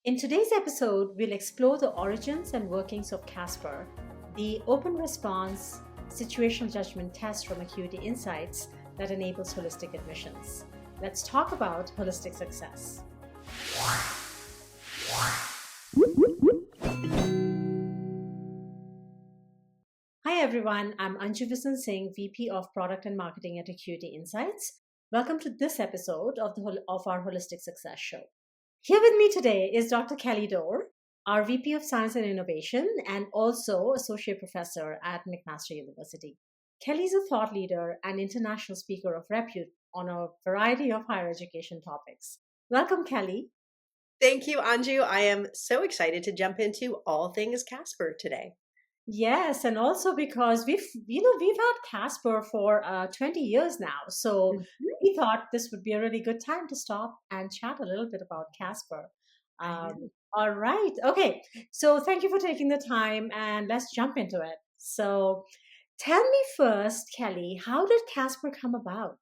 In today's episode, we'll explore the origins and workings of Casper, the open response situational judgment test from Acuity Insights that enables holistic admissions. Let's talk about holistic success. Hi everyone, I'm Anju Visen-Singh, VP of Product and Marketing at Acuity Insights. Welcome to this episode of our Holistic Success Show. Here with me today is Dr. Kelly Dore, our VP of Science and Innovation and also Associate Professor at McMaster University. Kelly is a thought leader and international speaker of repute on a variety of higher education topics. Welcome, Kelly. Thank you, Anju. I am so excited to jump into all things Casper today. Yes, and also because we've had Casper for 20 years now, so we thought this would be a really good time to stop and chat a little bit about Casper. All right, okay. So thank you for taking the time, and let's jump into it. So, tell me first, Kelly, how did Casper come about?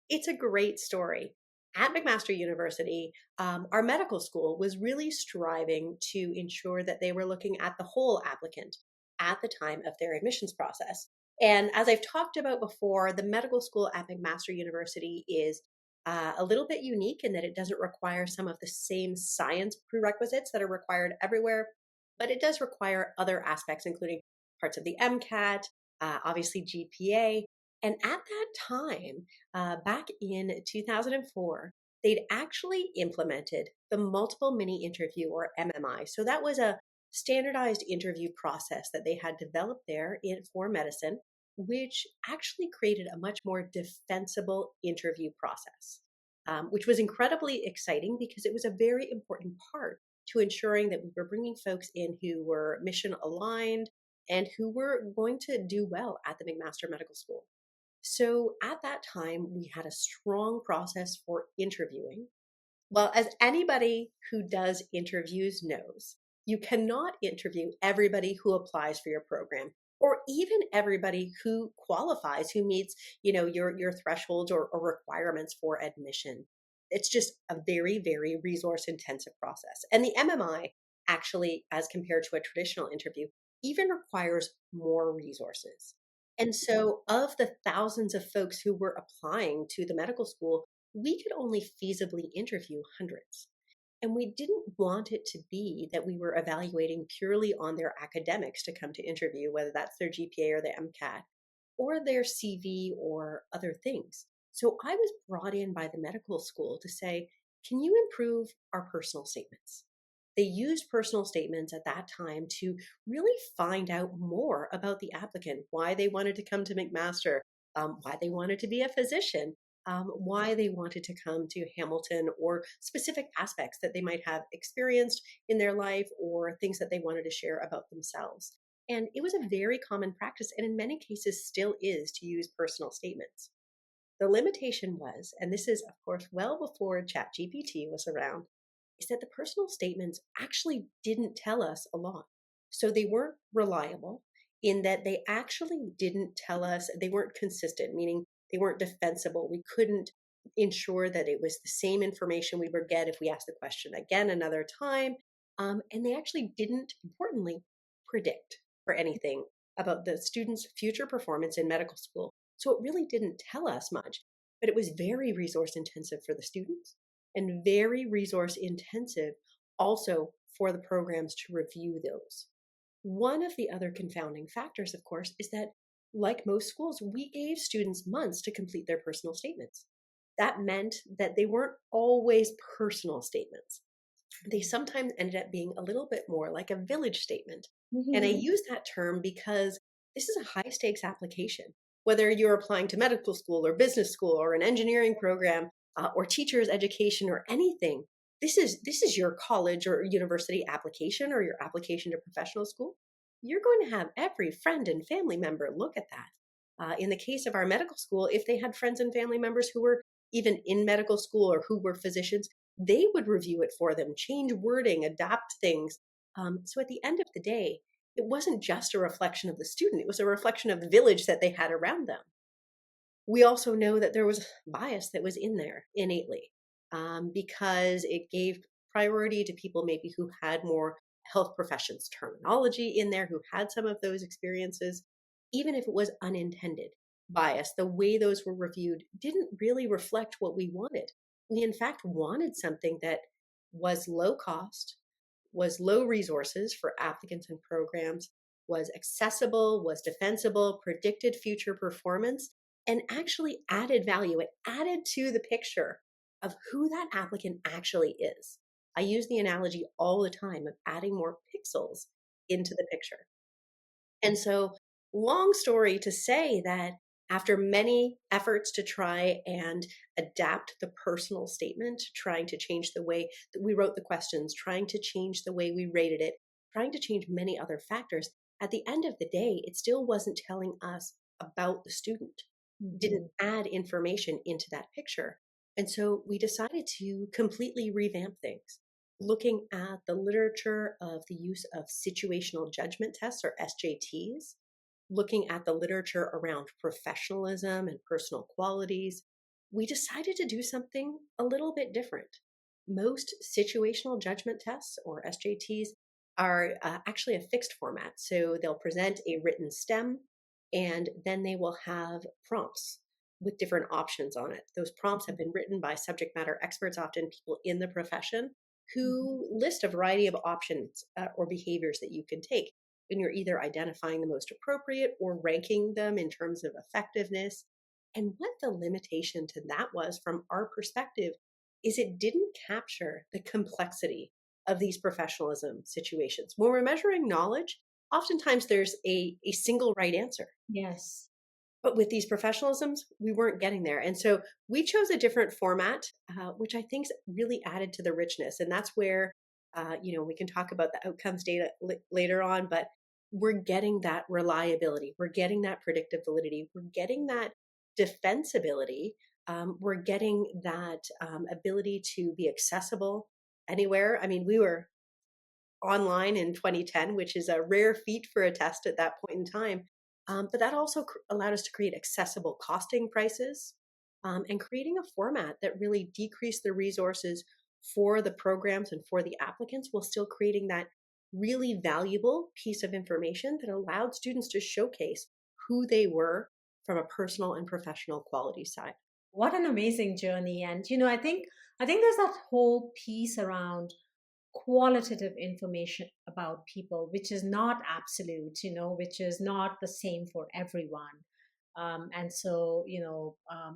It's a great story. At McMaster University, our medical school was really striving to ensure that they were looking at the whole applicant at the time of their admissions process. And as I've talked about before, the medical school at McMaster University is a little bit unique in that it doesn't require some of the same science prerequisites that are required everywhere, but it does require other aspects, including parts of the MCAT, obviously GPA. And at that time, back in 2004, they'd actually implemented the multiple mini interview, or MMI. So that was a standardized interview process that they had developed there for medicine, which actually created a much more defensible interview process, which was incredibly exciting because it was a very important part to ensuring that we were bringing folks in who were mission aligned and who were going to do well at the McMaster Medical School. So at that time, we had a strong process for interviewing. Well, as anybody who does interviews knows, you cannot interview everybody who applies for your program, or even everybody who qualifies, who meets, your thresholds or requirements for admission. It's just a very, very resource intensive process. And the MMI actually, as compared to a traditional interview, even requires more resources. And so of the thousands of folks who were applying to the medical school, we could only feasibly interview hundreds. And we didn't want it to be that we were evaluating purely on their academics to come to interview, whether that's their GPA or their MCAT or their CV or other things. So I was brought in by the medical school to say, can you improve our personal statements? They used personal statements at that time to really find out more about the applicant, why they wanted to come to McMaster, why they wanted to be a physician, why they wanted to come to Hamilton, or specific aspects that they might have experienced in their life or things that they wanted to share about themselves. And it was a very common practice, and in many cases still is, to use personal statements. The limitation was, and this is of course well before ChatGPT was around, is that the personal statements actually didn't tell us a lot. So they weren't reliable in that they actually didn't tell us, they weren't consistent, meaning they weren't defensible. We couldn't ensure that it was the same information we would get if we asked the question again another time. And they actually didn't, importantly, predict for anything about the student's future performance in medical school. So it really didn't tell us much, but it was very resource intensive for the students and very resource intensive also for the programs to review those. One of the other confounding factors, of course, is that like most schools, we gave students months to complete their personal statements. That meant that they weren't always personal statements. They sometimes ended up being a little bit more like a village statement. Mm-hmm. And I use that term because this is a high stakes application. Whether you're applying to medical school or business school or an engineering program or teacher's education or anything, this is your college or university application or your application to professional school. You're going to have every friend and family member look at that. In the case of our medical school, if they had friends and family members who were even in medical school or who were physicians, they would review it for them, change wording, adapt things. So at the end of the day, it wasn't just a reflection of the student. It was a reflection of the village that they had around them. We also know that there was bias that was in there innately because it gave priority to people maybe who had more health professions terminology in there, who had some of those experiences, even if it was unintended bias. The way those were reviewed didn't really reflect what we wanted. We, in fact, wanted something that was low cost, was low resources for applicants and programs, was accessible, was defensible, predicted future performance, and actually added value. It added to the picture of who that applicant actually is. I use the analogy all the time of adding more pixels into the picture. And so, long story to say that after many efforts to try and adapt the personal statement, trying to change the way that we wrote the questions, trying to change the way we rated it, trying to change many other factors, at the end of the day, it still wasn't telling us about the student, didn't add information into that picture. And so we decided to completely revamp things, looking at the literature of the use of situational judgment tests or SJTs, looking at the literature around professionalism and personal qualities. We decided to do something a little bit different. Most situational judgment tests or SJTs are actually a fixed format. So they'll present a written stem and then they will have prompts with different options on it. Those prompts have been written by subject matter experts, often people in the profession, who list a variety of options or behaviors that you can take. And you're either identifying the most appropriate or ranking them in terms of effectiveness. And what the limitation to that was from our perspective is it didn't capture the complexity of these professionalism situations. When we're measuring knowledge, oftentimes there's a single right answer. Yes. But with these professionalisms, we weren't getting there. And so we chose a different format, which I think really added to the richness. And that's where, we can talk about the outcomes data later on, but we're getting that reliability. We're getting that predictive validity. We're getting that defensibility. We're getting that ability to be accessible anywhere. I mean, we were online in 2010, which is a rare feat for a test at that point in time. But that also allowed us to create accessible costing prices and creating a format that really decreased the resources for the programs and for the applicants while still creating that really valuable piece of information that allowed students to showcase who they were from a personal and professional quality side. What an amazing journey. And I think there's that whole piece around qualitative information about people, which is not absolute, which is not the same for everyone. And so,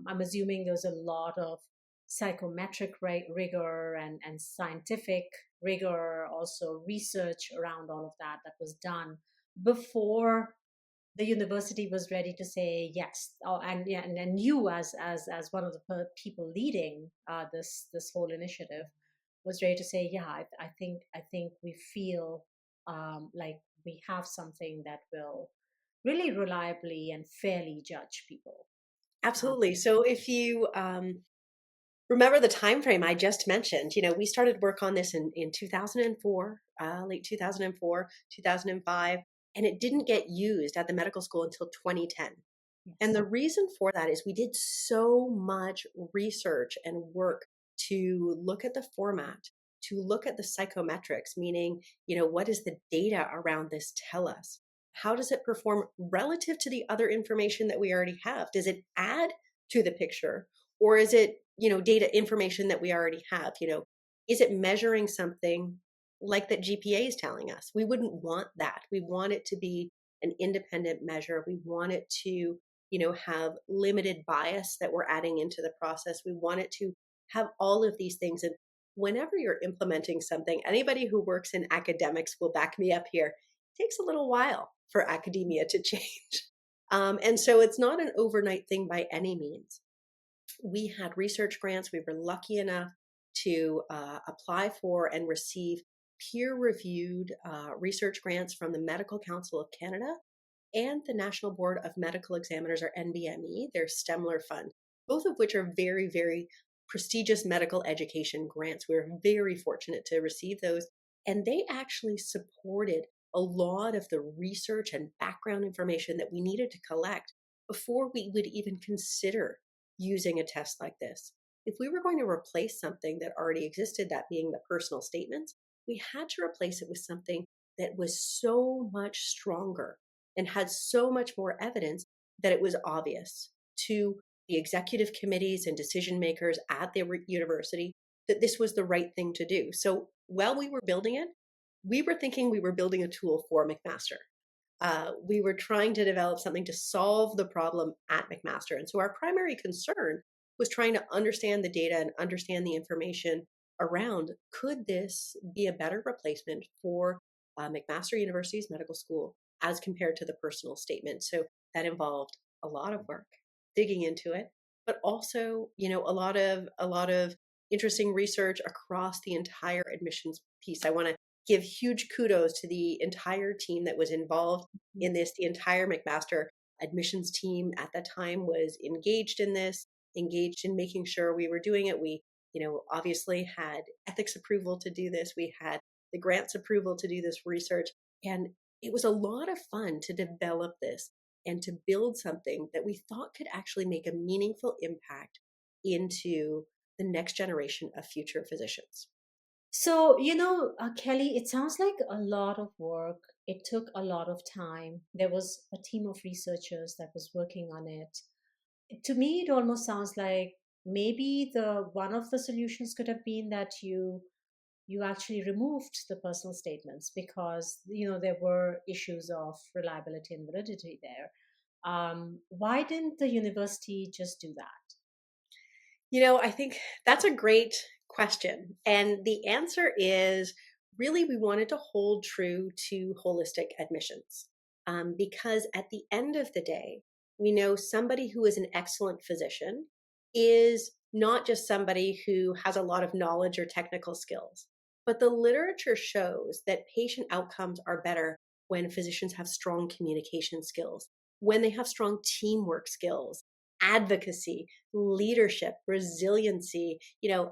I'm assuming there's a lot of psychometric rigor and scientific rigor, also research around all of that was done before the university was ready to say yes. Oh, and yeah, and you as one of the people leading this whole initiative was ready to say, yeah, I think we feel like we have something that will really reliably and fairly judge people. Um, Absolutely. So if you remember the time frame I just mentioned, we started work on this in 2004, late 2004, 2005, and it didn't get used at the medical school until 2010. And yes. the reason for that is we did so much research and work to look at the format, to look at the psychometrics, meaning, what does the data around this tell us? How does it perform relative to the other information that we already have? Does it add to the picture or is it, data information that we already have? Is it measuring something like that GPA is telling us? We wouldn't want that. We want it to be an independent measure. We want it to have limited bias that we're adding into the process. We want it to have all of these things. And whenever you're implementing something, anybody who works in academics will back me up here. It takes a little while for academia to change. And so it's not an overnight thing by any means. We had research grants. We were lucky enough to apply for and receive peer reviewed research grants from the Medical Council of Canada and the National Board of Medical Examiners, or NBME, their Stemler Fund, both of which are very, very prestigious medical education grants. We're very fortunate to receive those. And they actually supported a lot of the research and background information that we needed to collect before we would even consider using a test like this. if we were going to replace something that already existed, that being the personal statements, we had to replace it with something that was so much stronger and had so much more evidence that it was obvious to the executive committees and decision makers at the university that this was the right thing to do. So while we were building it, we were thinking we were building a tool for McMaster. We were trying to develop something to solve the problem at McMaster. And so our primary concern was trying to understand the data and understand the information around, could this be a better replacement for McMaster University's medical school as compared to the personal statement? So that involved a lot of work digging into it, but also, a lot of interesting research across the entire admissions piece. I want to give huge kudos to the entire team that was involved in this. The entire McMaster admissions team at that time was engaged in this, engaged in making sure we were doing it. We, obviously had ethics approval to do this. We had the grants approval to do this research. And it was a lot of fun to develop this and to build something that we thought could actually make a meaningful impact into the next generation of future physicians. So, Kelly, it sounds like a lot of work. It took a lot of time. There was a team of researchers that was working on it. To me, it almost sounds like maybe the one of the solutions could have been that you actually removed the personal statements because there were issues of reliability and validity there. Why didn't the university just do that? I think that's a great question. And the answer is really we wanted to hold true to holistic admissions. Because at the end of the day, we know somebody who is an excellent physician is not just somebody who has a lot of knowledge or technical skills, but the literature shows that patient outcomes are better when physicians have strong communication skills, when they have strong teamwork skills, advocacy, leadership, resiliency,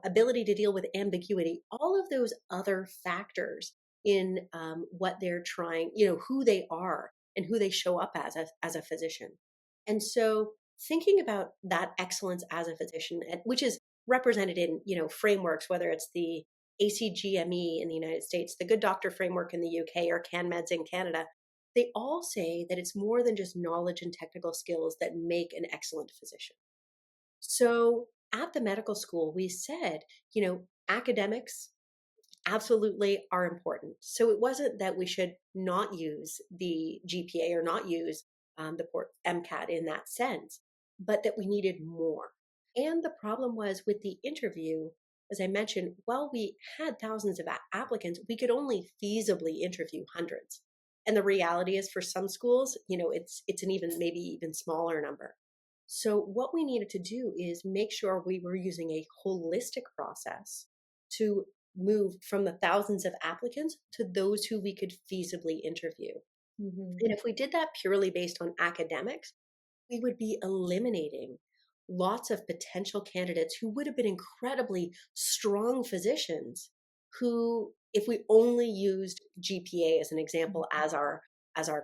ability to deal with ambiguity, all of those other factors in what they're trying, who they are and who they show up as a physician. And so thinking about that excellence as a physician, which is represented in, frameworks, whether it's the ACGME in the United States, the Good Doctor framework in the UK, or CanMeds in Canada, they all say that it's more than just knowledge and technical skills that make an excellent physician. So at the medical school, we said, academics absolutely are important. So it wasn't that we should not use the GPA or not use the port MCAT in that sense, but that we needed more. And the problem was with the interview, as I mentioned, while we had thousands of applicants, we could only feasibly interview hundreds. And the reality is for some schools, it's an even maybe even smaller number. So what we needed to do is make sure we were using a holistic process to move from the thousands of applicants to those who we could feasibly interview. Hmm. And if we did that purely based on academics, we would be eliminating lots of potential candidates who would have been incredibly strong physicians who, if we only used GPA as an example as our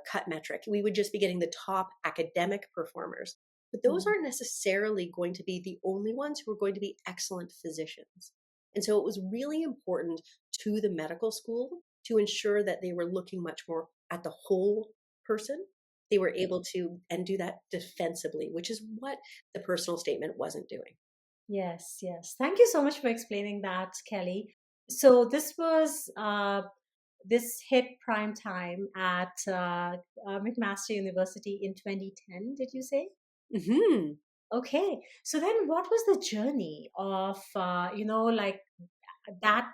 cut metric, we would just be getting the top academic performers. But those Hmm. aren't necessarily going to be the only ones who are going to be excellent physicians. And so it was really important to the medical school to ensure that they were looking much more at the whole person. They were able to and do that defensively, which is what the personal statement wasn't doing. Yes, yes. Thank you so much for explaining that, Kelly. So this hit prime time at McMaster University in 2010, did you say? Hmm. Okay. So then what was the journey of, like that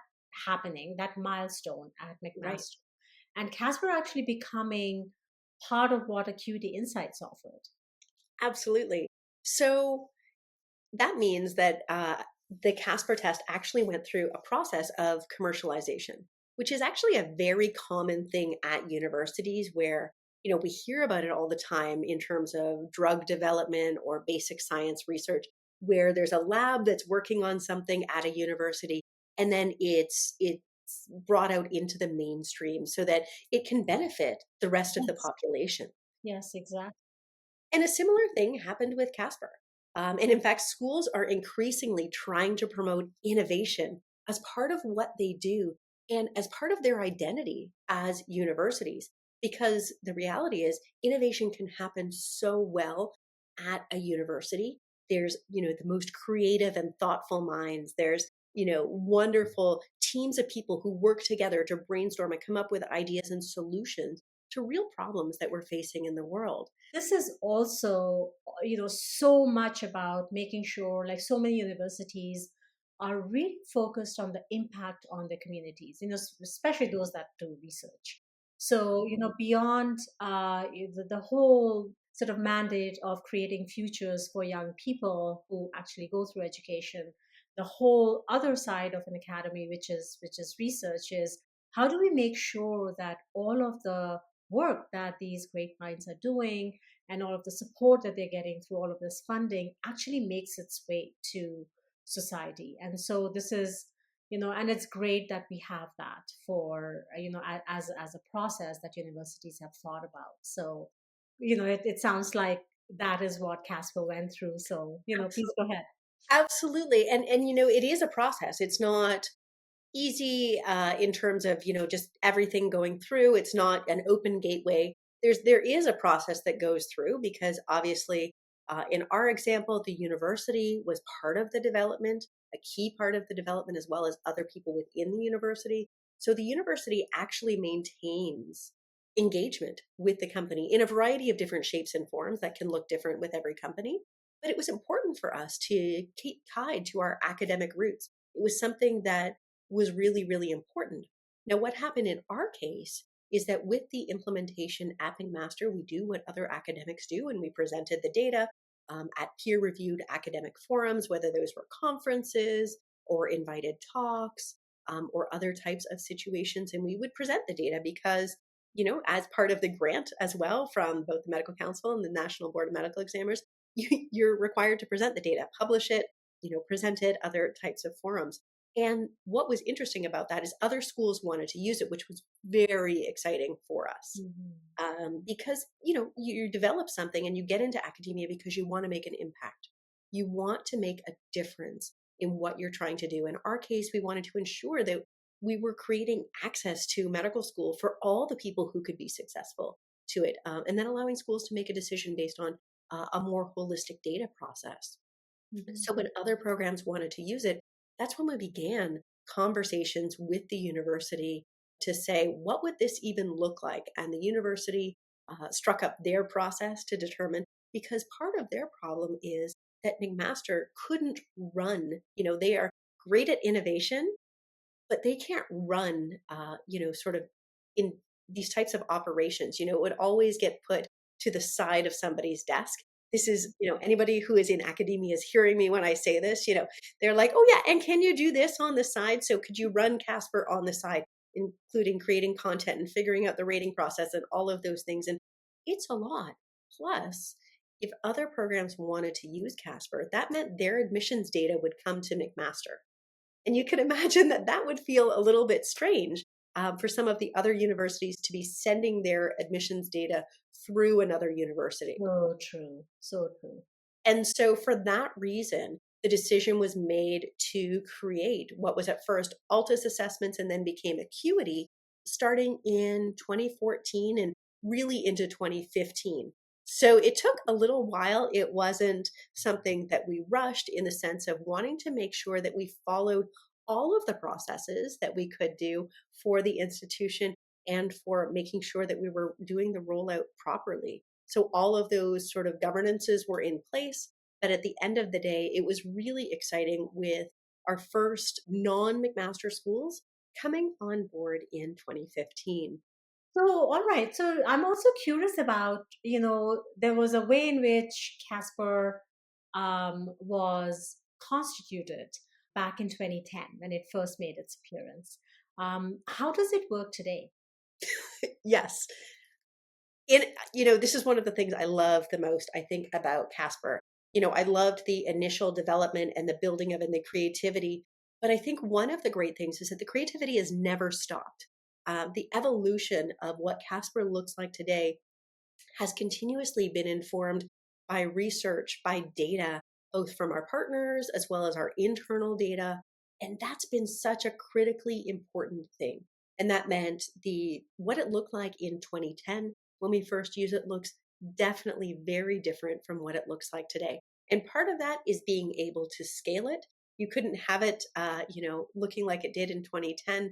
happening, that milestone at Right. McMaster, and Casper actually becoming part of what Acuity Insights offered? Absolutely. So that means that the Casper test actually went through a process of commercialization, which is actually a very common thing at universities where, we hear about it all the time in terms of drug development or basic science research, where there's a lab that's working on something at a university and then it's brought out into the mainstream so that it can benefit the rest of the Yes. population. Yes, exactly. And a similar thing happened with Casper. And in fact, schools are increasingly trying to promote innovation as part of what they do and as part of their identity as universities. Because the reality is, innovation can happen so well at a university. There's, the most creative and thoughtful minds. There's, wonderful teams of people who work together to brainstorm and come up with ideas and solutions to real problems that we're facing in the world. This is also, so much about making sure, like so many universities are really focused on the impact on the communities, especially those that do research. So, beyond the whole sort of mandate of creating futures for young people who actually go through education, the whole other side of an academy, which is research, is how do we make sure that all of the work that these great minds are doing and all of the support that they're getting through all of this funding actually makes its way to society. And so this is, and it's great that we have that for, as a process that universities have thought about. So, it sounds like that is what Casper went through. So, please go ahead. Absolutely. And it is a process. It's not easy in terms of, just everything going through. It's not an open gateway. There is a process that goes through because obviously in our example, the university was part of the development, a key part of the development, as well as other people within the university. So the university actually maintains engagement with the company in a variety of different shapes and forms that can look different with every company. But it was important for us to keep tied to our academic roots. It was something that was really, really important. Now, what happened in our case is that with the implementation at McMaster, we do what other academics do, and we presented the data at peer-reviewed academic forums, whether those were conferences or invited talks or other types of situations. And we would present the data because, as part of the grant as well from both the Medical Council and the National Board of Medical Examiners, you're required to present the data, publish it, present it, other types of forums. And what was interesting about that is other schools wanted to use it, which was very exciting for us. Because, you develop something and you get into academia because you want to make an impact. You want to make a difference in what you're trying to do. In our case, we wanted to ensure that we were creating access to medical school for all the people who could be successful to it, and then allowing schools to make a decision based on a more holistic data process. So when other programs wanted to use it, that's when we began conversations with the university to say, what would this even look like? And the university struck up their process to determine, because part of their problem is that McMaster couldn't run, they are great at innovation, but they can't run, sort of in these types of operations. It would always get put to the side of somebody's desk. This is, anybody who is in academia is hearing me when I say this, they're like, oh yeah, and can you do this on the side? So could you run Casper on the side, including creating content and figuring out the rating process and all of those things? And it's a lot. Plus, if other programs wanted to use Casper, that meant their admissions data would come to McMaster. And you can imagine that that would feel a little bit strange for some of the other universities to be sending their admissions data through another university. So true. So true. And so for that reason, the decision was made to create what was at first Altus assessments and then became Acuity starting in 2014 and really into 2015. So it took a little while. It wasn't something that we rushed in the sense of wanting to make sure that we followed all of the processes that we could do for the institution and for making sure that we were doing the rollout properly. So all of those sort of governances were in place. But at the end of the day, it was really exciting with our first non-McMaster schools coming on board in 2015. So, all right. So, I'm also curious about, there was a way in which Casper was constituted back in 2010 when it first made its appearance. How does it work today? Yes. This is one of the things I love the most, I think, about Casper. I loved the initial development and the building of it and the creativity. But I think one of the great things is that the creativity has never stopped. The evolution of what Casper looks like today has continuously been informed by research, by data, both from our partners as well as our internal data. And that's been such a critically important thing. And that meant the what it looked like in 2010 when we first used it looks definitely very different from what it looks like today. And part of that is being able to scale it. You couldn't have it, looking like it did in 2010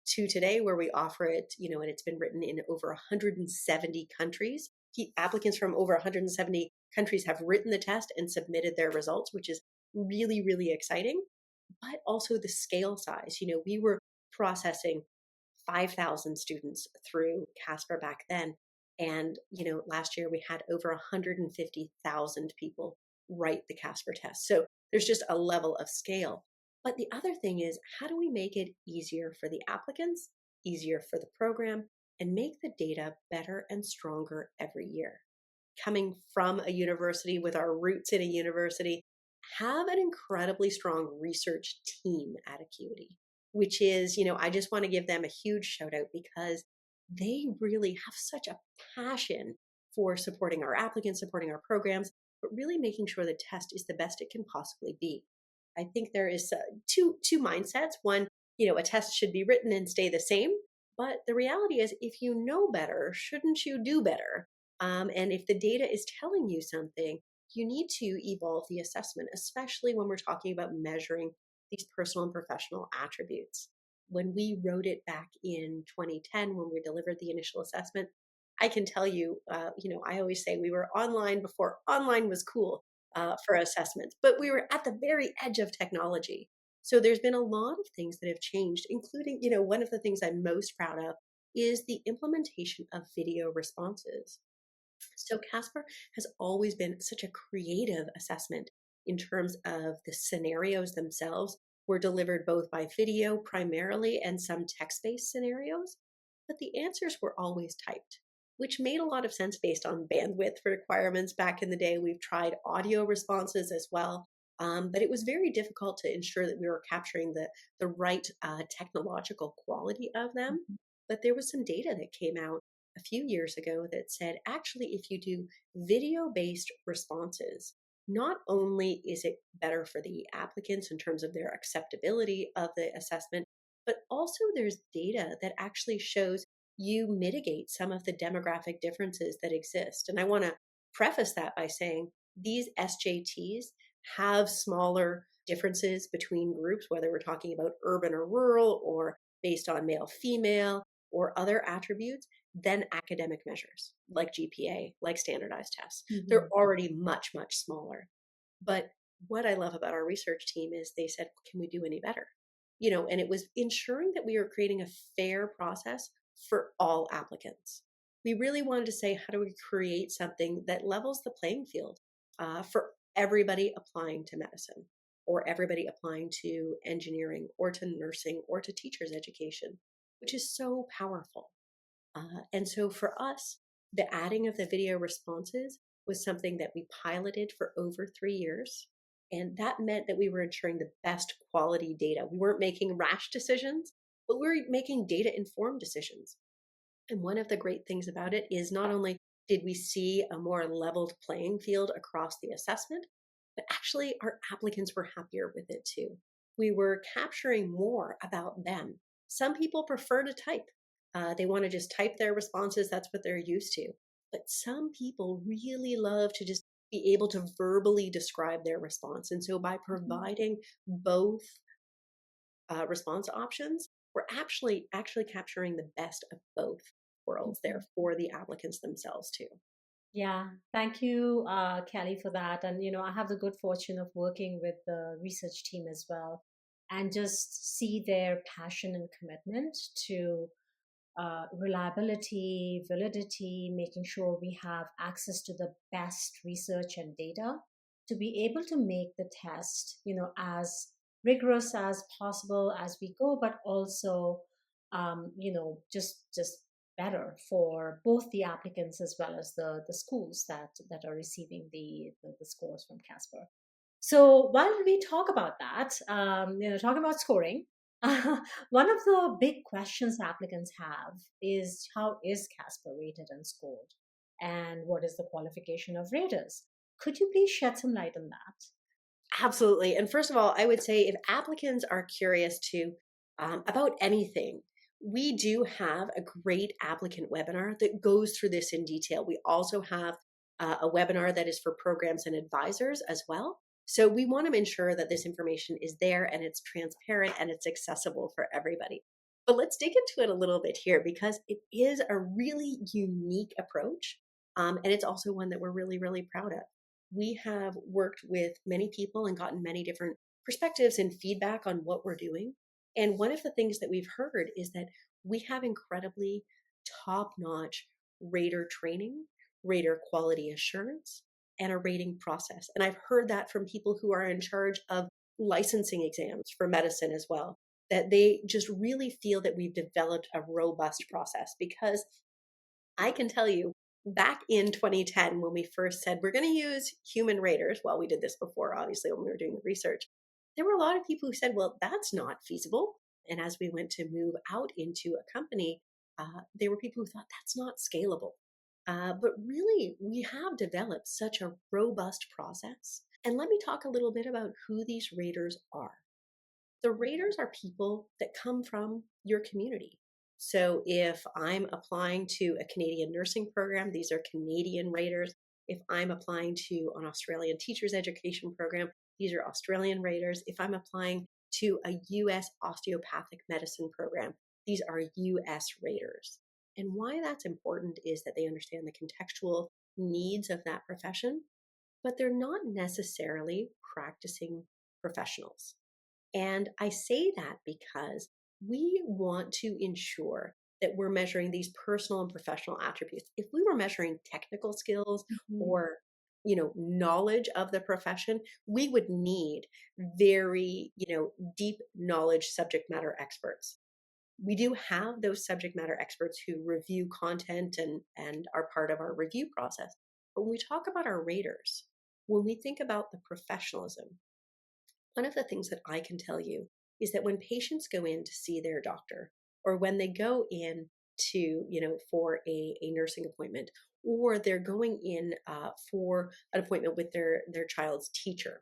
to today, where we offer it, and it's been written in over 170 countries. Applicants from over 170 countries have written the test and submitted their results, which is really, really exciting. But also the scale size. We were processing 5,000 students through Casper back then. And, last year we had over 150,000 people write the Casper test. So there's just a level of scale. But the other thing is, how do we make it easier for the applicants, easier for the program, and make the data better and stronger every year? Coming from a university with our roots in a university, have an incredibly strong research team at Acuity, which is, I just want to give them a huge shout out because they really have such a passion for supporting our applicants, supporting our programs, but really making sure the test is the best it can possibly be. I think there is two mindsets. One, a test should be written and stay the same. But the reality is, if you know better, shouldn't you do better? And if the data is telling you something, you need to evolve the assessment, especially when we're talking about measuring these personal and professional attributes. When we wrote it back in 2010, when we delivered the initial assessment, I can tell you, I always say we were online before online was cool for assessments, but we were at the very edge of technology. So there's been a lot of things that have changed, including, one of the things I'm most proud of is the implementation of video responses. So Casper has always been such a creative assessment in terms of the scenarios themselves were delivered both by video primarily and some text-based scenarios, but the answers were always typed, which made a lot of sense based on bandwidth requirements back in the day. We've tried audio responses as well, but it was very difficult to ensure that we were capturing the right technological quality of them. But there was some data that came out a few years ago that said actually, if you do video based responses, not only is it better for the applicants in terms of their acceptability of the assessment, but also there's data that actually shows you mitigate some of the demographic differences that exist. And I want to preface that by saying these SJTs have smaller differences between groups, whether we're talking about urban or rural or based on male, female, or other attributes than academic measures like GPA, like standardized tests. Mm-hmm. They're already much, much smaller. But what I love about our research team is they said, can we do any better? And it was ensuring that we were creating a fair process for all applicants. We really wanted to say, how do we create something that levels the playing field for everybody applying to medicine or everybody applying to engineering or to nursing or to teachers education, which is so powerful. And so for us, the adding of the video responses was something that we piloted for over 3 years. And that meant that we were ensuring the best quality data. We weren't making rash decisions, but we were making data informed decisions. And one of the great things about it is not only did we see a more leveled playing field across the assessment, but actually our applicants were happier with it too. We were capturing more about them. Some people prefer to type. They want to just type their responses. That's what they're used to. But some people really love to just be able to verbally describe their response. And so by providing both response options, we're actually capturing the best of both worlds there for the applicants themselves too. Yeah, thank you, Kelly, for that. And, I have the good fortune of working with the research team as well and just see their passion and commitment to reliability, validity, making sure we have access to the best research and data to be able to make the test, as rigorous as possible as we go, but also, just better for both the applicants as well as the schools that are receiving the scores from Casper. So while we talk about that, talking about scoring, one of the big questions applicants have is how is Casper rated and scored? And what is the qualification of raters? Could you please shed some light on that? Absolutely. And first of all, I would say if applicants are curious to about anything, we do have a great applicant webinar that goes through this in detail. We also have a webinar that is for programs and advisors as well. So we want to ensure that this information is there and it's transparent and it's accessible for everybody. But let's dig into it a little bit here because it is a really unique approach. And it's also one that we're really, really proud of. We have worked with many people and gotten many different perspectives and feedback on what we're doing. And one of the things that we've heard is that we have incredibly top notch rater training, rater quality assurance, and a rating process. And I've heard that from people who are in charge of licensing exams for medicine as well, that they just really feel that we've developed a robust process because I can tell you back in 2010, when we first said we're going to use human raters, well, we did this before, obviously, when we were doing the research, there were a lot of people who said, well, that's not feasible. And as we went to move out into a company, there were people who thought that's not scalable. But really, we have developed such a robust process. And let me talk a little bit about who these raters are. The raters are people that come from your community. So if I'm applying to a Canadian nursing program, these are Canadian raters. If I'm applying to an Australian teachers education program, these are Australian raters. If I'm applying to a US osteopathic medicine program, these are US raters. And why that's important is that they understand the contextual needs of that profession, but they're not necessarily practicing professionals. And I say that because we want to ensure that we're measuring these personal and professional attributes. If we were measuring technical skills Mhm. or knowledge of the profession, we would need very deep knowledge subject matter experts. We do have those subject matter experts who review content and are part of our review process. But when we talk about our raters, when we think about the professionalism, one of the things that I can tell you is that when patients go in to see their doctor, or when they go in to, for a nursing appointment, or they're going in for an appointment with their child's teacher,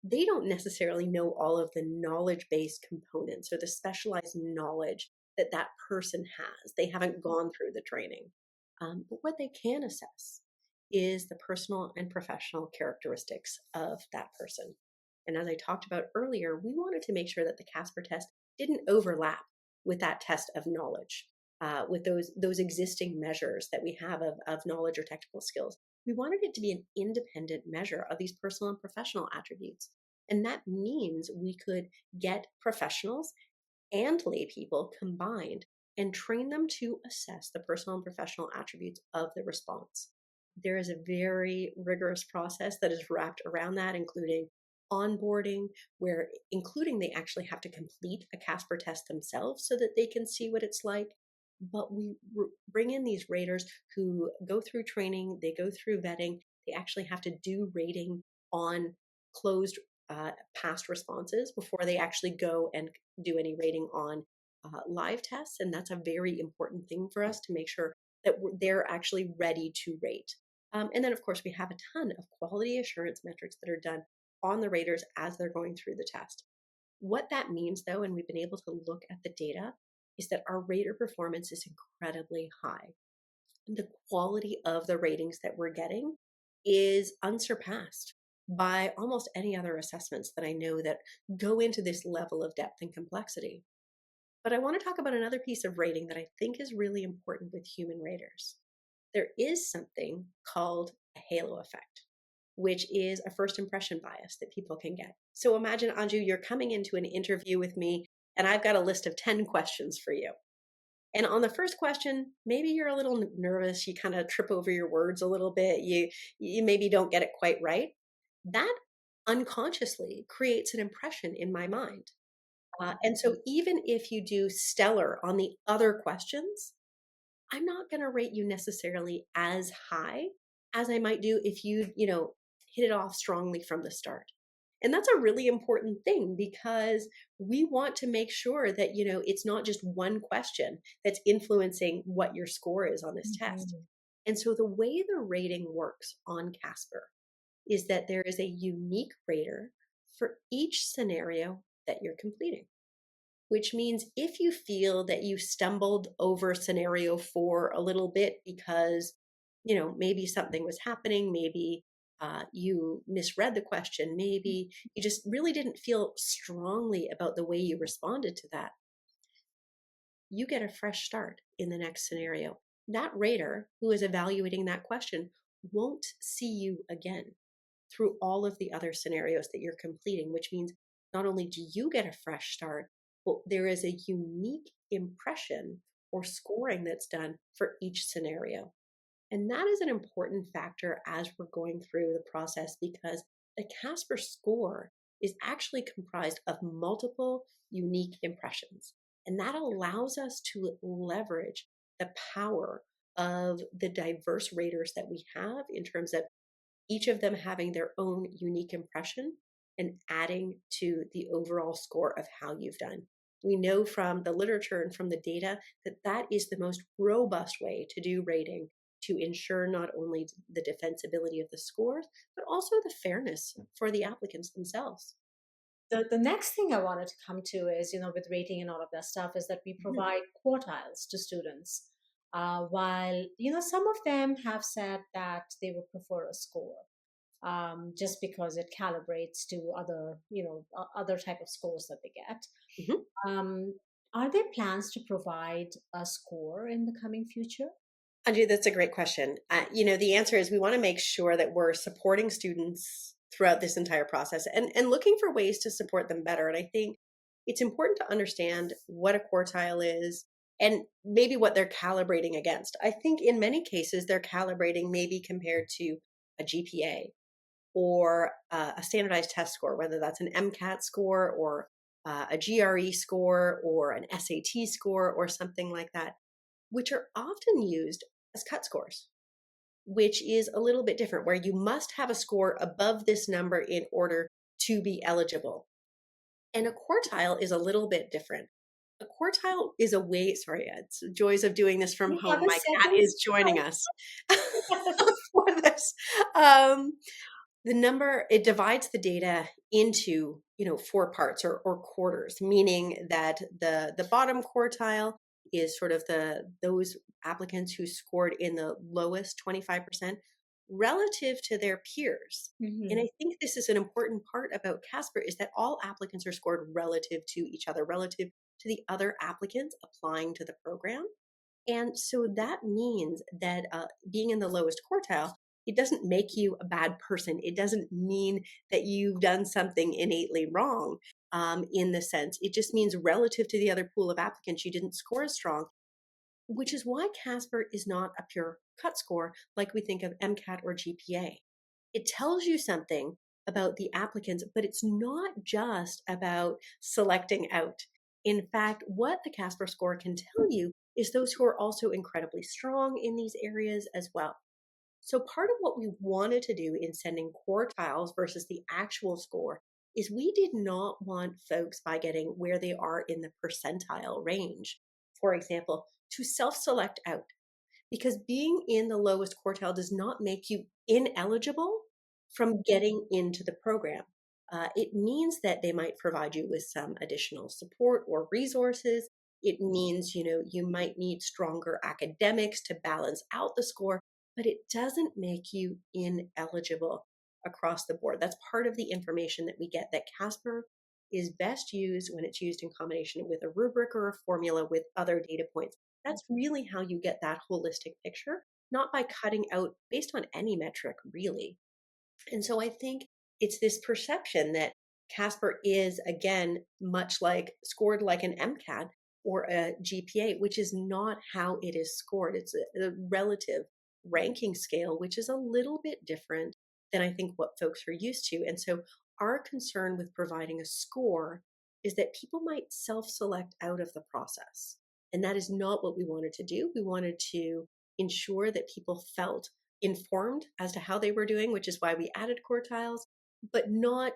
they don't necessarily know all of the knowledge based components or the specialized knowledge that that person has. They haven't gone through the training. But what they can assess is the personal and professional characteristics of that person. And as I talked about earlier, we wanted to make sure that the Casper test didn't overlap with that test of knowledge, with those existing measures that we have of knowledge or technical skills. We wanted it to be an independent measure of these personal and professional attributes. And that means we could get professionals and lay people combined and train them to assess the personal and professional attributes of the response. There is a very rigorous process that is wrapped around that, including onboarding, where including they actually have to complete a Casper test themselves so that they can see what it's like. But we bring in these raters who go through training, they go through vetting, they actually have to do rating on closed past responses before they actually go and do any rating on live tests. And that's a very important thing for us to make sure that they're actually ready to rate. And then, of course, we have a ton of quality assurance metrics that are done on the raters as they're going through the test. What that means, though, and we've been able to look at the data, is that our rater performance is incredibly high. The quality of the ratings that we're getting is unsurpassed by almost any other assessments that I know that go into this level of depth and complexity. But I want to talk about another piece of rating that I think is really important with human raters. There is something called a halo effect, which is a first impression bias that people can get. So imagine, Anju, you're coming into an interview with me, and I've got a list of 10 questions for you. And on the first question, maybe you're a little nervous, you kind of trip over your words a little bit, you maybe don't get it quite right. That unconsciously creates an impression in my mind. And so even if you do stellar on the other questions, I'm not going to rate you necessarily as high as I might do if you hit it off strongly from the start. And that's a really important thing because we want to make sure that it's not just one question that's influencing what your score is on this test. Mhm. And so the way the rating works on Casper is that there is a unique rater for each scenario that you're completing. Which means if you feel that you stumbled over scenario 4 a little bit because, maybe something was happening, maybe you misread the question, maybe you just really didn't feel strongly about the way you responded to that, you get a fresh start in the next scenario. That rater who is evaluating that question won't see you again through all of the other scenarios that you're completing, which means not only do you get a fresh start, but there is a unique impression or scoring that's done for each scenario. And that is an important factor as we're going through the process because the Casper score is actually comprised of multiple unique impressions. And that allows us to leverage the power of the diverse raters that we have in terms of each of them having their own unique impression and adding to the overall score of how you've done. We know from the literature and from the data that that is the most robust way to do rating to ensure not only the defensibility of the scores, but also the fairness for the applicants themselves. The next thing I wanted to come to is, with rating and all of that stuff, is that we Mhm. provide quartiles to students. While, some of them have said that they would prefer a score, just because it calibrates to other, other type of scores that they get. Mhm. Um, are there plans to provide a score in the coming future? Anju, that's a great question. The answer is we want to make sure that we're supporting students throughout this entire process and looking for ways to support them better. And I think it's important to understand what a quartile is and maybe what they're calibrating against. I think in many cases, they're calibrating maybe compared to a GPA or a standardized test score, whether that's an MCAT score or a GRE score or an SAT score or something like that, which are often used as cut scores, which is a little bit different, where you must have a score above this number in order to be eligible. And a quartile is a little bit different. A quartile is a way, sorry, it's joys of doing this from You have home. a My cat second is joining us slide. for this. Um, the number, it divides the data into, 4 parts or quarters, meaning that the bottom quartile is sort of those applicants who scored in the lowest 25% relative to their peers. And Mhm. I think this is an important part about Casper is that all applicants are scored relative to each other, relative to the other applicants applying to the program. And so that means that being in the lowest quartile, it doesn't make you a bad person. It doesn't mean that you've done something innately wrong in the sense. It just means relative to the other pool of applicants, you didn't score as strong, which is why Casper is not a pure cut score like we think of MCAT or GPA. It tells you something about the applicants, but it's not just about selecting out. In fact, what the Casper score can tell you is those who are also incredibly strong in these areas as well. So, part of what we wanted to do in sending quartiles versus the actual score is we did not want folks, by getting where they are in the percentile range, for example, to self select out, because being in the lowest quartile does not make you ineligible from getting into the program. It means that they might provide you with some additional support or resources. It means, you might need stronger academics to balance out the score, but it doesn't make you ineligible across the board. That's part of the information that we get, that Casper is best used when it's used in combination with a rubric or a formula with other data points. That's really how you get that holistic picture, not by cutting out based on any metric, really. And so I think it's this perception that Casper is, again, much like scored like an MCAT or a GPA, which is not how it is scored. It's a relative ranking scale, which is a little bit different than I think what folks are used to. And so our concern with providing a score is that people might self select out of the process. And that is not what we wanted to do. We wanted to ensure that people felt informed as to how they were doing, which is why we added quartiles, but not,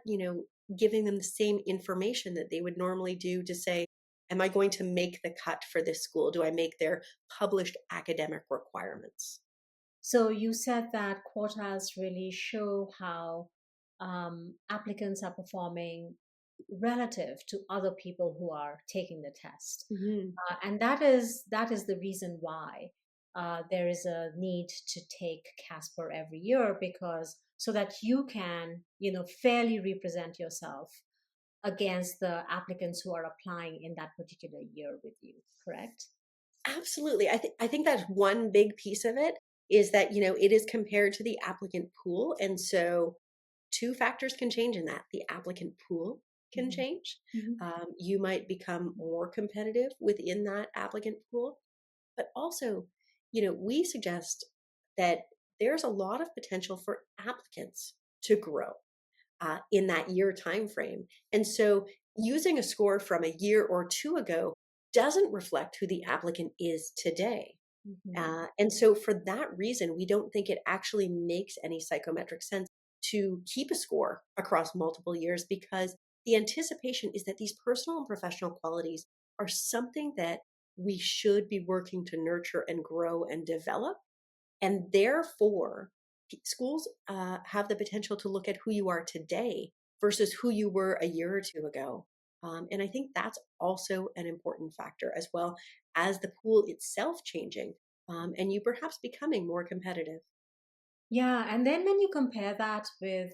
giving them the same information that they would normally do to say, am I going to make the cut for this school? Do I make their published academic requirements? So you said that quartiles really show how applicants are performing relative to other people who are taking the test. Mhm. And that is the reason why there is a need to take Casper every year, because so that you can, fairly represent yourself against the applicants who are applying in that particular year with you, correct? Absolutely. I think that's one big piece of it is that, it is compared to the applicant pool. And so two factors can change in that. The applicant pool can Mhm. change. Mhm. You might become more competitive within that applicant pool. But also, we suggest that there's a lot of potential for applicants to grow in that year time frame. And so using a score from a year or two ago doesn't reflect who the applicant is today. Mhm. And so, for that reason, we don't think it actually makes any psychometric sense to keep a score across multiple years, because the anticipation is that these personal and professional qualities are something that we should be working to nurture and grow and develop. And therefore, schools have the potential to look at who you are today versus who you were a year or two ago. And I think that's also an important factor, as well as the pool itself changing, and you perhaps becoming more competitive. Yeah, and then when you compare that with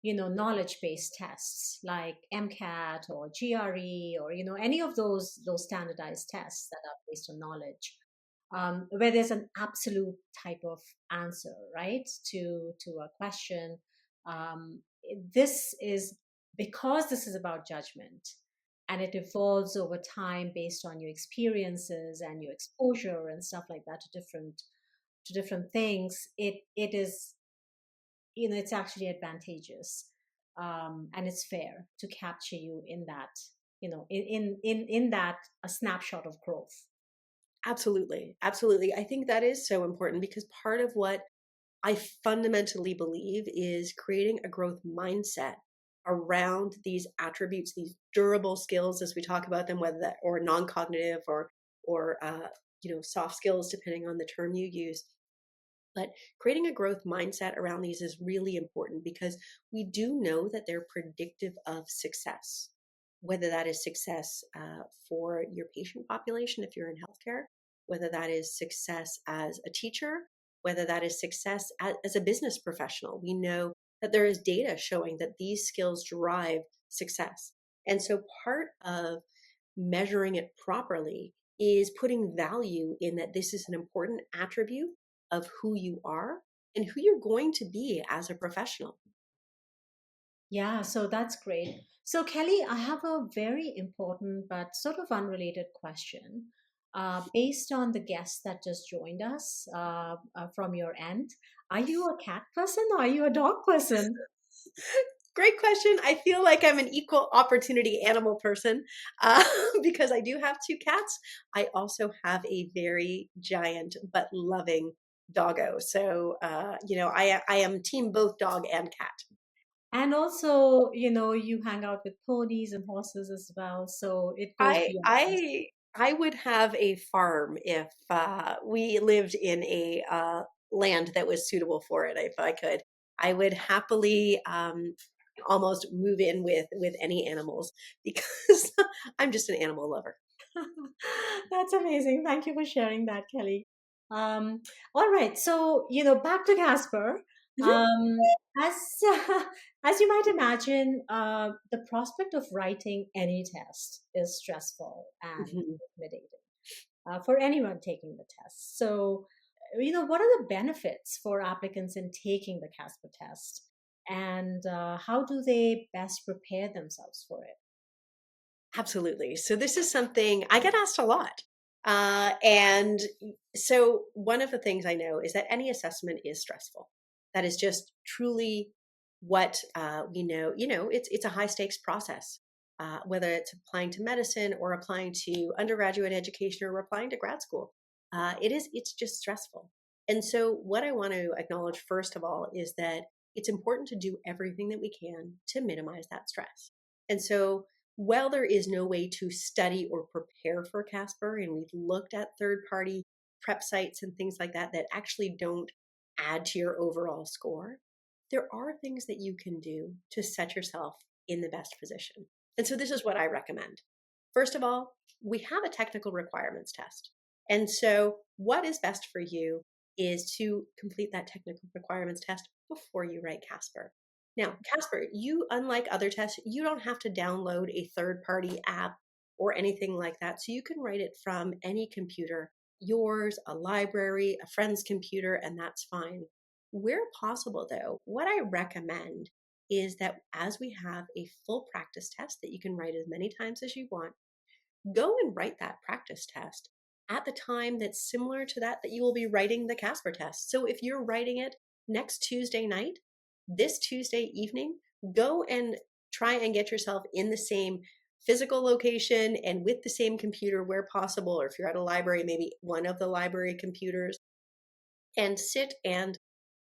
knowledge-based tests like MCAT or GRE, or any of those standardized tests that are based on knowledge, where there's an absolute type of answer, right, to a question. This is because this is about judgment, and it evolves over time based on your experiences and your exposure and stuff like that to different things. It is, it's actually advantageous, and it's fair to capture you in that, in that a snapshot of growth. Absolutely. Absolutely. I think that is so important, because part of what I fundamentally believe is creating a growth mindset around these attributes, these durable skills, as we talk about them, whether that or non-cognitive or soft skills, depending on the term you use. But creating a growth mindset around these is really important, because we do know that they're predictive of success, whether that is success for your patient population if you're in healthcare, whether that is success as a teacher, whether that is success as a business professional. We know that there is data showing that these skills drive success. And so part of measuring it properly is putting value in that this is an important attribute of who you are and who you're going to be as a professional. Yeah, so that's great. So, Kelly, I have a very important but sort of unrelated question. Based on the guest that just joined us from your end, are you a cat person or are you a dog person? Great question. I feel like I'm an equal opportunity animal person uh, because I do have two cats. I also have a very giant but loving doggo. So, I am team both dog and cat. And also, you hang out with ponies and horses as well. So it goes I beyond just. I I would have a farm if we lived in a land that was suitable for it. If I could, I would happily almost move in with any animals, because I'm just an animal lover. That's amazing. Thank you for sharing that, Kelly. All right. So, back to Casper. Mhm. As as you might imagine, the prospect of writing any test is stressful and Mhm. intimidating for anyone taking the test. So, what are the benefits for applicants in taking the Casper test, and how do they best prepare themselves for it? Absolutely. So this is something I get asked a lot. And so one of the things I know is that any assessment is stressful. That is just truly what we know. It's a high stakes process, whether it's applying to medicine or applying to undergraduate education or applying to grad school. It's just stressful. And so what I want to acknowledge first of all is that it's important to do everything that we can to minimize that stress. And so while there is no way to study or prepare for Casper, and we've looked at third party prep sites and things like that that actually don't add to your overall score, there are things that you can do to set yourself in the best position. And so this is what I recommend. First of all, we have a technical requirements test. And so what is best for you is to complete that technical requirements test before you write Casper. Now, Casper, you, unlike other tests, you don't have to download a third-party app or anything like that. So you can write it from any computer, yours, a library, a friend's computer, and that's fine. Where possible, though, what I recommend is that as we have a full practice test that you can write as many times as you want, go and write that practice test at the time that's similar to that you will be writing the Casper test. So if you're writing it next Tuesday night, this Tuesday evening, go and try and get yourself in the same physical location and with the same computer where possible, or if you're at a library, maybe one of the library computers, and sit and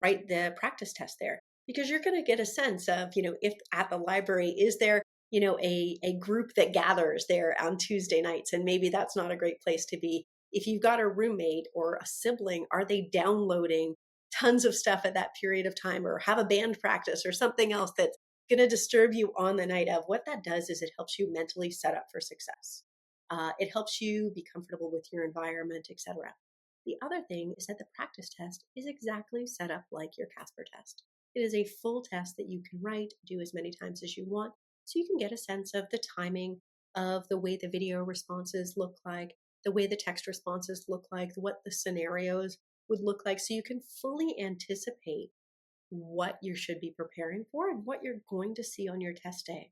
write the practice test there, because you're going to get a sense of, if at the library, is there, a group that gathers there on Tuesday nights, and maybe that's not a great place to be. If you've got a roommate or a sibling, are they downloading tons of stuff at that period of time, or have a band practice or something else that's going to disturb you on the night of? What that does is it helps you mentally set up for success. It helps you be comfortable with your environment, etc. The other thing is that the practice test is exactly set up like your Casper test. It is a full test that you can write, do as many times as you want, so you can get a sense of the timing, of the way the video responses look like, the way the text responses look like, what the scenarios would look like, so you can fully anticipate what you should be preparing for and what you're going to see on your test day.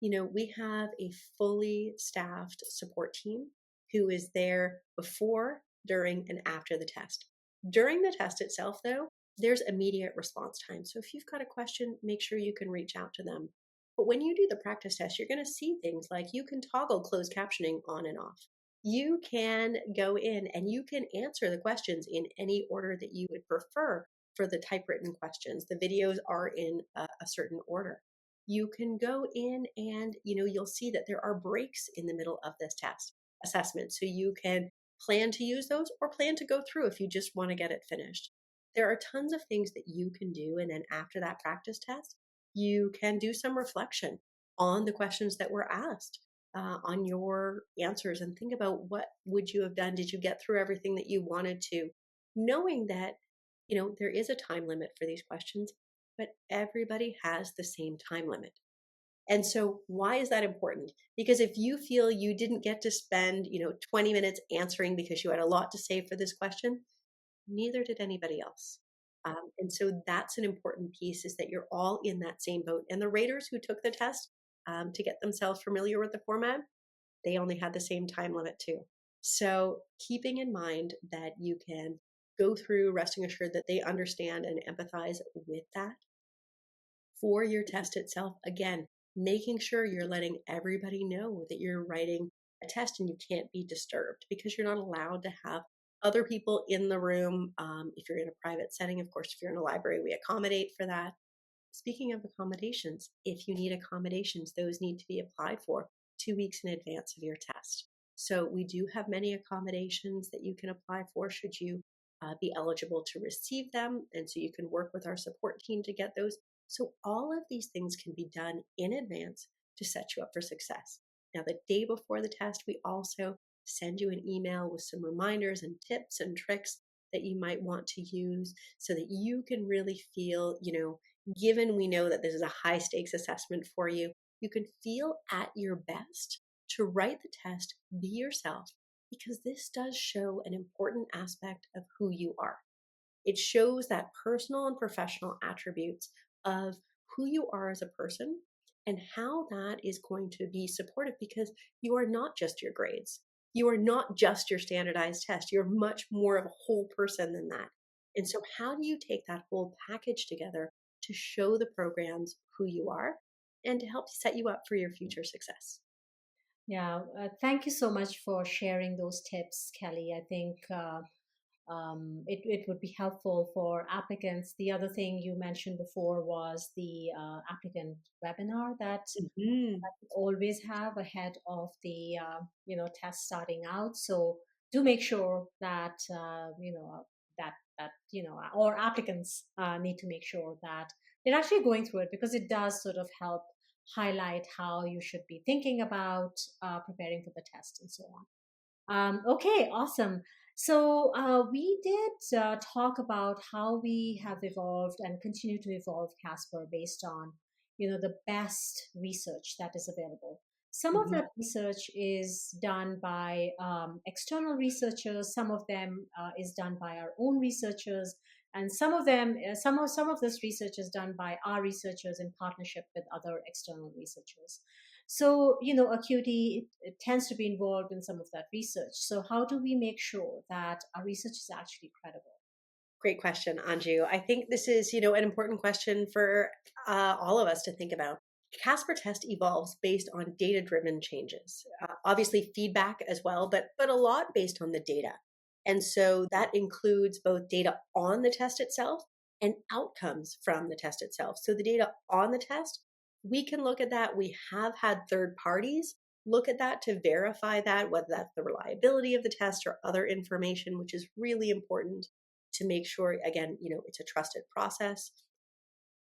We have a fully staffed support team who is there before, during, and after the test. During the test itself, though, there's immediate response time. So if you've got a question, make sure you can reach out to them. But when you do the practice test, you're going to see things like you can toggle closed captioning on and off. You can go in and you can answer the questions in any order that you would prefer for the typewritten questions. The videos are in a certain order. You can go in and you'll see that there are breaks in the middle of this test assessment, so you can plan to use those or plan to go through if you just want to get it finished. There are tons of things that you can do, and then after that practice test you can do some reflection on the questions that were asked, on your answers, and think about what would you have done. Did you get through everything that you wanted to, knowing that there is a time limit for these questions, but everybody has the same time limit. And so why is that important? Because if you feel you didn't get to spend, 20 minutes answering because you had a lot to say for this question, neither did anybody else. And so that's an important piece, is that you're all in that same boat. And the raters who took the test to get themselves familiar with the format, they only had the same time limit too. So keeping in mind that you can go through, resting assured that they understand and empathize with that. For your test itself, again, making sure you're letting everybody know that you're writing a test and you can't be disturbed, because you're not allowed to have other people in the room. If you're in a private setting, of course, if you're in a library, we accommodate for that. Speaking of accommodations, if you need accommodations, those need to be applied for 2 weeks in advance of your test. So we do have many accommodations that you can apply for should you be eligible to receive them. And so you can work with our support team to get those. So all of these things can be done in advance to set you up for success. Now, the day before the test, we also send you an email with some reminders and tips and tricks that you might want to use so that you can really feel, given we know that this is a high stakes assessment for you, you can feel at your best to write the test, be yourself, because this does show an important aspect of who you are. It shows that personal and professional attributes of who you are as a person and how that is going to be supportive, because you are not just your grades. You are not just your standardized test. You're much more of a whole person than that. And so how do you take that whole package together to show the programs who you are and to help set you up for your future success? Yeah, thank you so much for sharing those tips, Kelly. I think it would be helpful for applicants. The other thing you mentioned before was the applicant webinar that Mhm. we always have ahead of the test starting out. So do make sure that that or applicants need to make sure that they're actually going through it, because it does sort of help highlight how you should be thinking about preparing for the test and so on. Okay, awesome. So we did talk about how we have evolved and continue to evolve Casper based on, the best research that is available. Some of Mhm. that research is done by external researchers. Some of them is done by our own researchers, and some of them, some of this research is done by our researchers in partnership with other external researchers. So, Acuity it tends to be involved in some of that research. So, how do we make sure that our research is actually credible? Great question, Anju. I think this is, an important question for all of us to think about. Casper test evolves based on data-driven changes. Obviously, feedback as well, but a lot based on the data. And so that includes both data on the test itself and outcomes from the test itself. So the data on the test, we can look at that. We have had third parties look at that to verify that, whether that's the reliability of the test or other information, which is really important to make sure, again, it's a trusted process.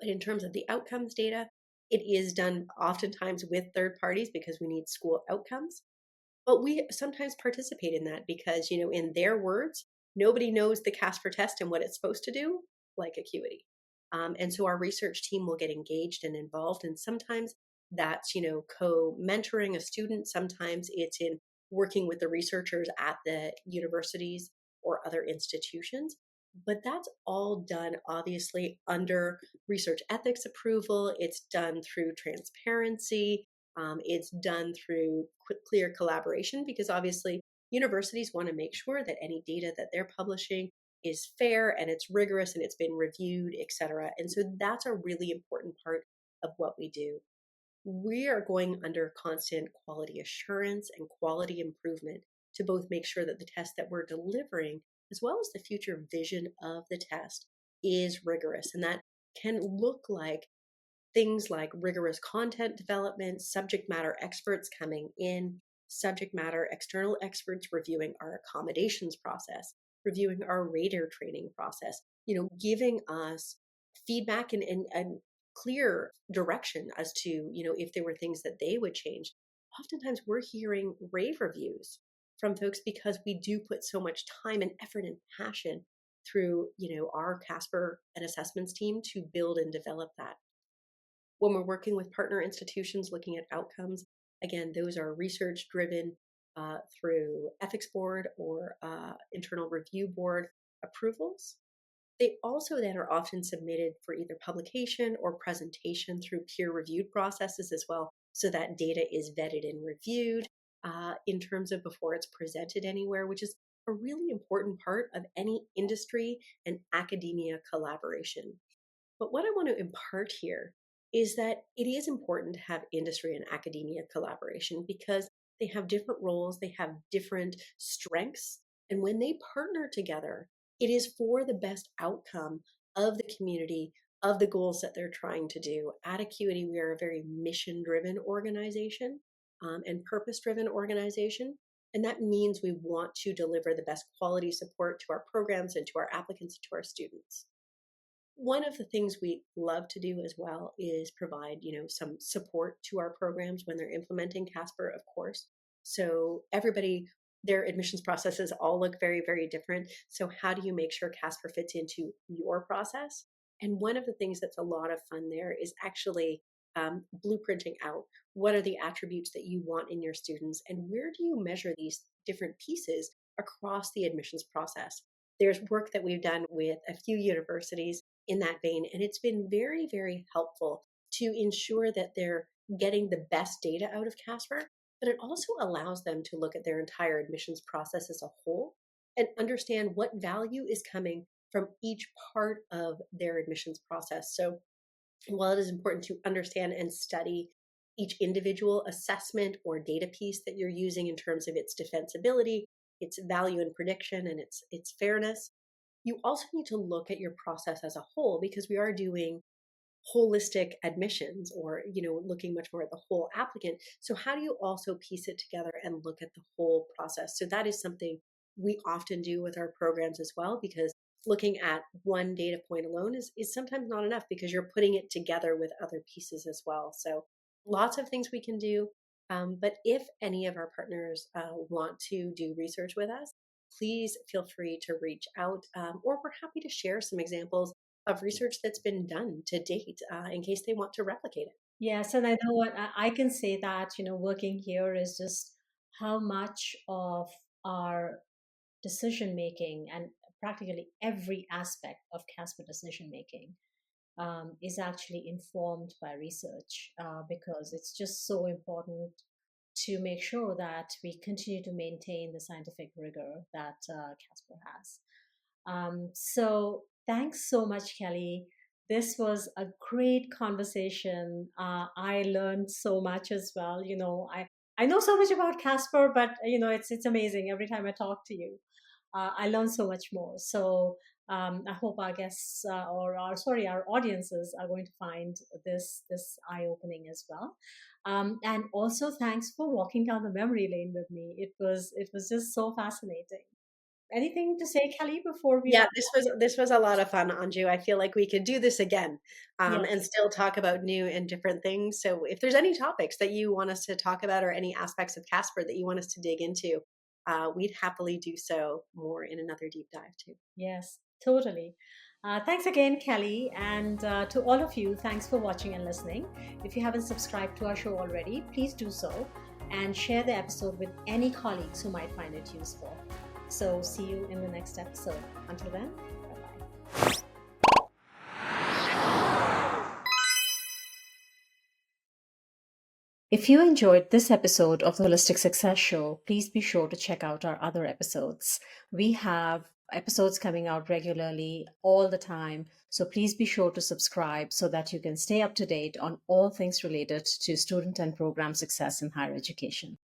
But in terms of the outcomes data, it is done oftentimes with third parties because we need school outcomes. But we sometimes participate in that because, in their words, nobody knows the Casper test and what it's supposed to do like Acuity. And so our research team will get engaged and involved. And sometimes that's, co-mentoring a student. Sometimes it's in working with the researchers at the universities or other institutions. But that's all done obviously under research ethics approval. It's done through transparency. It's done through clear collaboration because obviously universities want to make sure that any data that they're publishing is fair and it's rigorous and it's been reviewed, et cetera. And so that's a really important part of what we do. We are going under constant quality assurance and quality improvement to both make sure that the test that we're delivering, as well as the future vision of the test, is rigorous. And that can look like things like rigorous content development, subject matter experts coming in, subject matter external experts reviewing our accommodations process, reviewing our radar training process, giving us feedback and clear direction as to, if there were things that they would change. Oftentimes we're hearing rave reviews from folks because we do put so much time and effort and passion through, our Casper and assessments team to build and develop that. When we're working with partner institutions looking at outcomes, again, those are research driven through ethics board or internal review board approvals. They also then are often submitted for either publication or presentation through peer reviewed processes as well. So that data is vetted and reviewed in terms of before it's presented anywhere, which is a really important part of any industry and academia collaboration. But what I want to impart here is that it is important to have industry and academia collaboration because they have different roles, they have different strengths. And when they partner together, it is for the best outcome of the community, of the goals that they're trying to do. At Acuity, we are a very mission driven organization and purpose driven organization. And that means we want to deliver the best quality support to our programs and to our applicants and to our students. One of the things we love to do as well is provide, some support to our programs when they're implementing Casper, of course. So everybody, their admissions processes all look very, very different. So how do you make sure Casper fits into your process? And one of the things that's a lot of fun there is actually blueprinting out what are the attributes that you want in your students and where do you measure these different pieces across the admissions process. There's work that we've done with a few universities in that vein. And it's been very, very helpful to ensure that they're getting the best data out of Casper, but it also allows them to look at their entire admissions process as a whole and understand what value is coming from each part of their admissions process. So while it is important to understand and study each individual assessment or data piece that you're using in terms of its defensibility, its value and prediction, and its fairness, you also need to look at your process as a whole because we are doing holistic admissions or looking much more at the whole applicant. So how do you also piece it together and look at the whole process? So that is something we often do with our programs as well because looking at one data point alone is sometimes not enough because you're putting it together with other pieces as well. So lots of things we can do. But if any of our partners want to do research with us, please feel free to reach out, or we're happy to share some examples of research that's been done to date in case they want to replicate it. Yes, and I know what I can say that, working here is just how much of our decision making and practically every aspect of Casper decision making is actually informed by research because it's just so important to make sure that we continue to maintain the scientific rigor that Casper has. So thanks so much, Kelly. This was a great conversation. I learned so much as well. I know so much about Casper, but it's amazing every time I talk to you. I learn so much more. So I hope our guests or our audiences are going to find this eye opening as well. And also, thanks for walking down the memory lane with me. It was just so fascinating. Anything to say, Kelly, before we Yeah, wrap? this was a lot of fun, Anju. I feel like we could do this again, and Yes, still talk about new and different things. So if there's any topics that you want us to talk about or any aspects of Casper that you want us to dig into, we'd happily do so more in another deep dive too. yes, totally. Thanks again, Kelly, and to all of you, thanks for watching and listening. If you haven't subscribed to our show already, please do so and share the episode with any colleagues who might find it useful. So, see you in the next episode. Until then, bye bye. If you enjoyed this episode of the Holistic Success Show, please be sure to check out our other episodes. We have episodes coming out regularly all the time, so please be sure to subscribe so that you can stay up to date on all things related to student and program success in higher education.